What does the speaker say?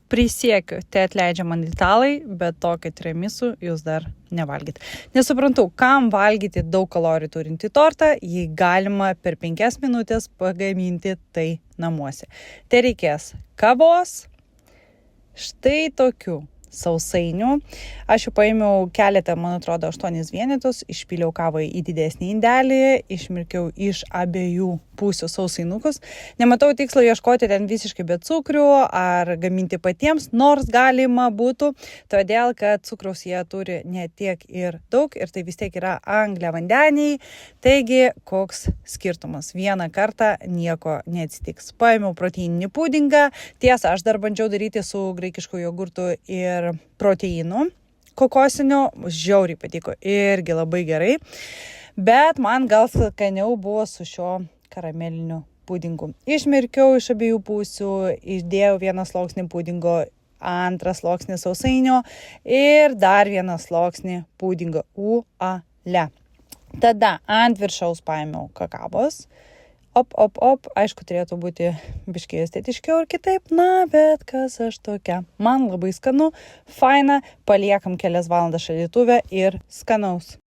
Prisiekiu, tai atleidžia man italai, bet tokio tiramisu jūs dar nevalgyt. Nesuprantu, kam valgyti daug kalorijų turintį tortą, jei galima per 5 minutės pagaminti tai namuose. Tai reikės kavos, štai tokių sausainių. Aš jau paėmiau keletą, man atrodo, 8 vienetus, išpyliau kavą į didesnį indelį, išmirkiau iš abiejų pusių sausainukus. Nematau tikslo ieškoti ten visiškai be cukrių ar gaminti patiems, nors galima būtų, todėl kad cukraus jie turi ne tiek ir daug ir tai vis tiek yra angliavandeniai. Taigi, koks skirtumas? Vieną kartą nieko neatsitiks. Paėmiau proteininį pudingą. Tiesa, aš dar bandžiau daryti su graikišku jogurtu ir proteinu kokosiniu, žiauriai patiko, irgi labai gerai, bet man gal skaniau buvo su šio karameliniu pudingu. Išmirkiau iš abiejų pusių, įdėjau vieną sluoksnį pudingo, antrą sluoksnį sausainio ir dar vieną sluoksnį pudingo. Tada ant viršaus paėmiau kakavos. Aišku, turėtų būti biškiai estetiškiau ir kitaip, bet kas aš tokia. Man labai skanu, faina, paliekam kelias valandas šaldytuve ir skanaus.